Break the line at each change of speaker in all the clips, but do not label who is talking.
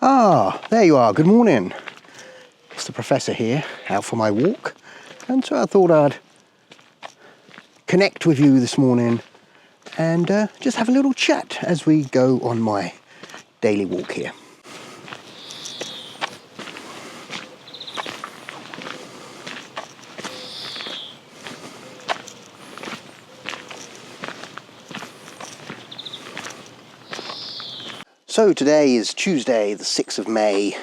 Ah, there you are. Good morning. It's the Professor here, out for my walk. And so I thought I'd connect with you this morning and just have a little chat as we go on my daily walk here. So today is Tuesday, the 6th of May,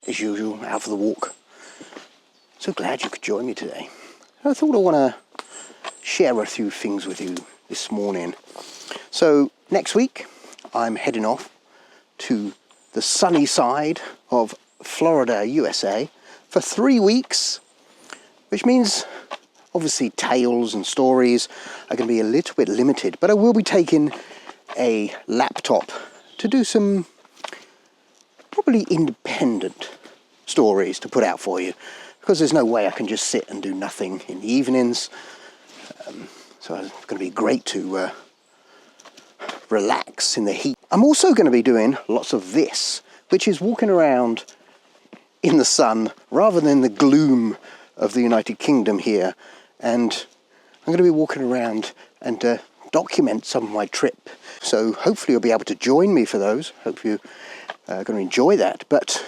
as usual, out for the walk. So glad you could join me today. I thought I want to share a few things with you this morning. So next week, I'm heading off to the sunny side of Florida, USA, for 3 weeks, which means obviously tales and stories are going to be a little bit limited, but I will be taking a laptop to do some probably independent stories to put out for you, because there's no way I can just sit and do nothing in the evenings. So it's going to be great to relax in the heat. I'm also going to be doing lots of this, which is walking around in the sun rather than the gloom of the United Kingdom here. And I'm going to be walking around and document some of my trip. So hopefully you'll be able to join me for those. Hope you are going to enjoy that. But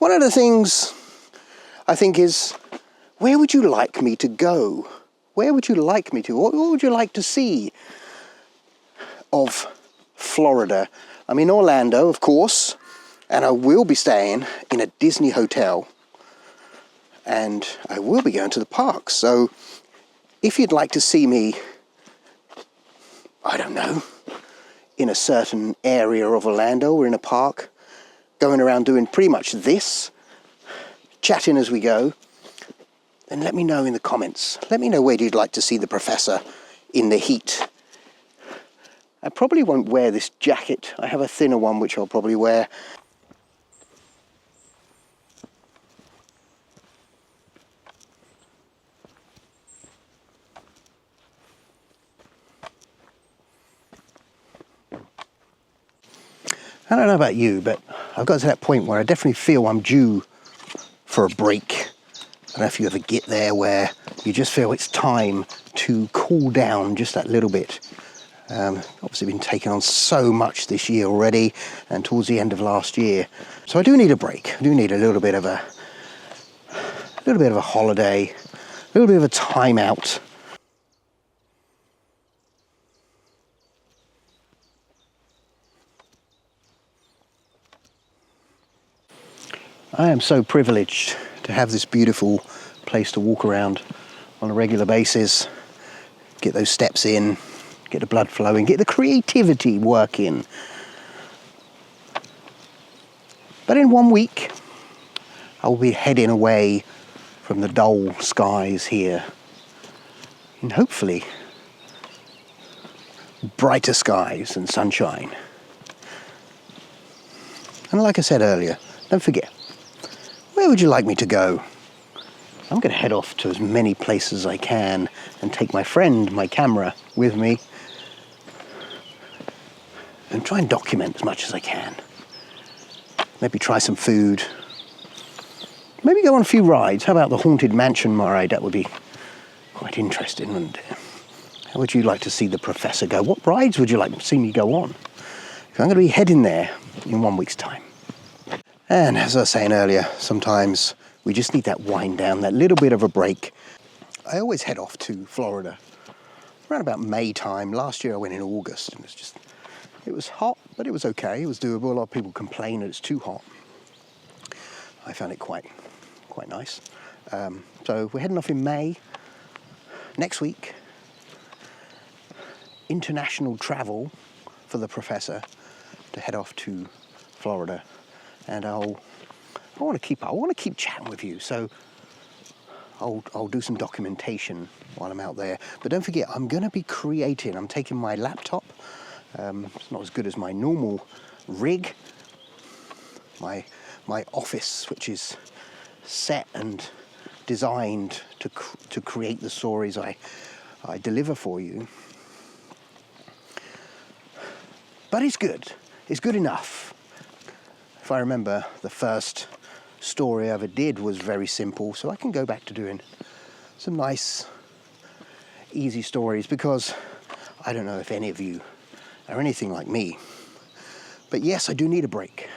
one of the things I think is, where would you like me to go? Where would you like me to? What would you like to see of Florida? I'm in Orlando, of course, and I will be staying in a Disney hotel. And I will be going to the parks. So if you'd like to see me, I don't know, in a certain area of Orlando or in a park, going around doing pretty much this, chatting as we go, then let me know in the comments. Let me know where you'd like to see the Professor in the heat. I probably won't wear this jacket. I have a thinner one which I'll probably wear. I don't know about you, but I've got to that point where I definitely feel I'm due for a break. I don't know if you ever get there where you just feel it's time to cool down just that little bit. Obviously been taking on so much this year already and towards the end of last year. So I do need a break. I do need a little bit of a holiday, a little bit of a time out. I am so privileged to have this beautiful place to walk around on a regular basis, get those steps in, get the blood flowing, get the creativity working. But in 1 week, I will be heading away from the dull skies here, and hopefully brighter skies and sunshine. And like I said earlier, don't forget, where would you like me to go? I'm going to head off to as many places as I can and take my friend, my camera, with me and try and document as much as I can. Maybe try some food. Maybe go on a few rides. How about the Haunted Mansion ride? That would be quite interesting, wouldn't it? How would you like to see the Professor go? What rides would you like to see me go on? I'm going to be heading there in 1 week's time. And as I was saying earlier, sometimes we just need that wind down, that little bit of a break. I always head off to Florida around about May time. Last year I went in August, and it was hot, but it was okay. It was doable. A lot of people complain that it's too hot. I found it quite nice. So we're heading off in May. Next week, international travel for the Professor to head off to Florida. And I want to keep chatting with you, so I'll do some documentation while I'm out there. But don't forget, I'm going to be creating. I'm taking my laptop. It's not as good as my normal rig. My office, which is set and designed to create the stories I deliver for you. But it's good. It's good enough if I remember, the first story I ever did was very simple, so I can go back to doing some nice, easy stories, because I don't know if any of you are anything like me, but yes, I do need a break.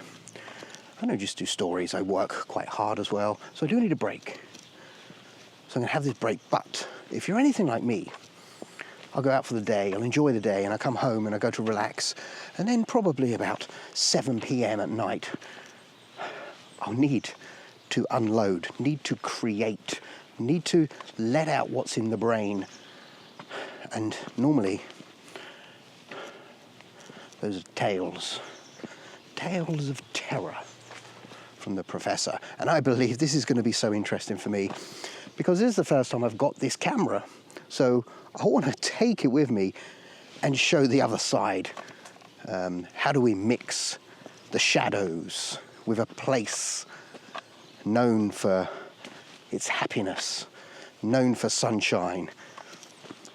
I don't just do stories, I work quite hard as well, so I do need a break. So I'm going to have this break, but if you're anything like me, I'll go out for the day, I'll enjoy the day, and I come home and I go to relax, and then probably about 7 p.m. at night, I'll need to unload, need to create, need to let out what's in the brain. And normally, those are tales of terror from the professor. And I believe this is going to be so interesting for me, because this is the first time I've got this camera. So I want to take it with me and show the other side. How do we mix the shadows with a place known for its happiness, known for sunshine?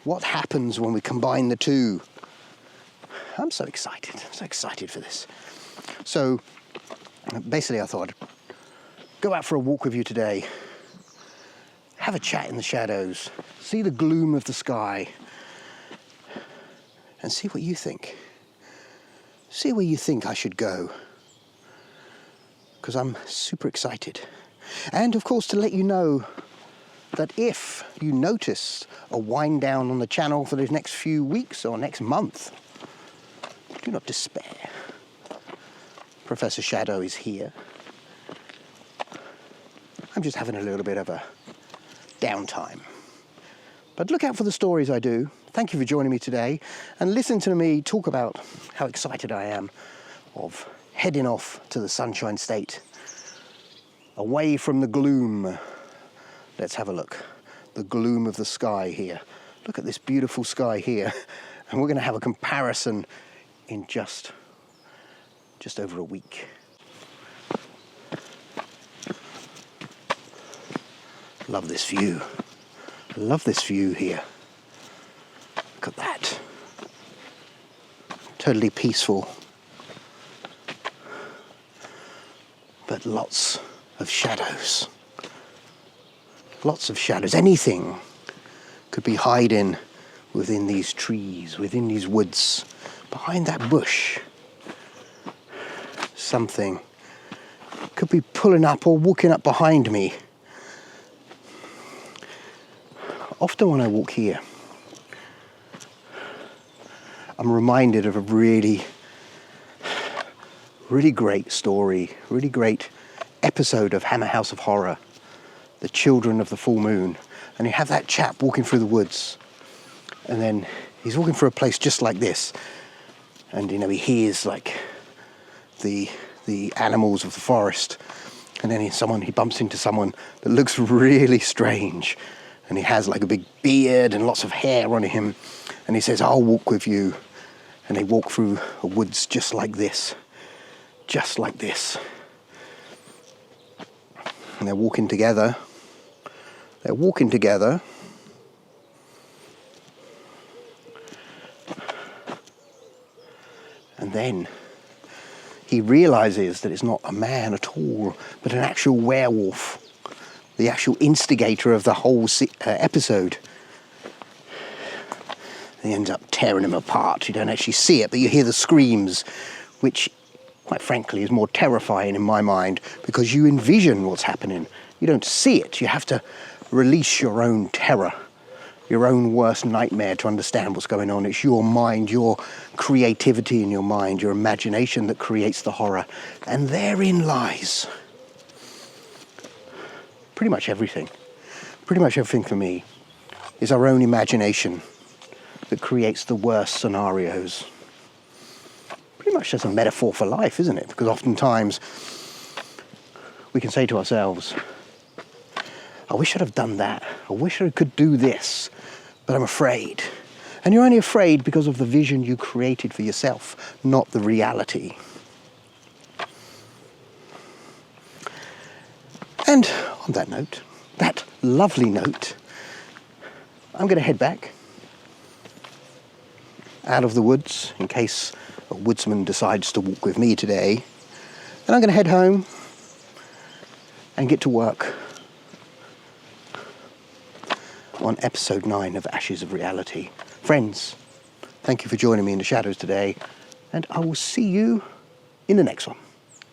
What happens when we combine the two? I'm so excited for this. So basically I thought I'd go out for a walk with you today, have a chat in the shadows, see the gloom of the sky, and see what you think. See where you think I should go, because I'm super excited. And of course, to let you know that if you notice a wind down on the channel for the next few weeks or next month, do not despair. Professor Shadow is here. I'm just having a little bit of a downtime. But look out for the stories I do. Thank you for joining me today, and listen to me talk about how excited I am of heading off to the Sunshine State, away from the gloom. Let's have a look. The gloom of the sky here. Look at this beautiful sky here. And we're going to have a comparison in just over a week. Love this view. Love this view here. Look at that. Totally peaceful. But lots of shadows. Lots of shadows. Anything could be hiding within these trees, within these woods, behind that bush. Something could be pulling up or walking up behind me. Often when I walk here, I'm reminded of a really great story, really great episode of Hammer House of Horror, The Children of the Full Moon. And you have that chap walking through the woods, and then he's walking through a place just like this, and he hears like the animals of the forest, and then he bumps into someone that looks really strange, and he has like a big beard and lots of hair on him, and he says, "I'll walk with you." And they walk through a woods just like this, and they're walking together. And then he realizes that it's not a man at all, but an actual werewolf, the actual instigator of the whole episode. And he ends up tearing him apart. You don't actually see it, but you hear the screams, which, quite frankly, is more terrifying in my mind, because you envision what's happening. You don't see it. You have to release your own terror, your own worst nightmare to understand what's going on. It's your mind, your creativity in your mind, your imagination that creates the horror. And therein lies pretty much everything. Pretty much everything for me is our own imagination that creates the worst scenarios. Pretty much just a metaphor for life, isn't it? Because oftentimes we can say to ourselves, I wish I'd have done that. I wish I could do this, but I'm afraid. And you're only afraid because of the vision you created for yourself, not the reality. And on that note, that lovely note, I'm going to head back out of the woods in case a woodsman decides to walk with me today. And I'm going to head home and get to work on episode 9 of Ashes of Reality. Friends, thank you for joining me in the shadows today, and I will see you in the next one.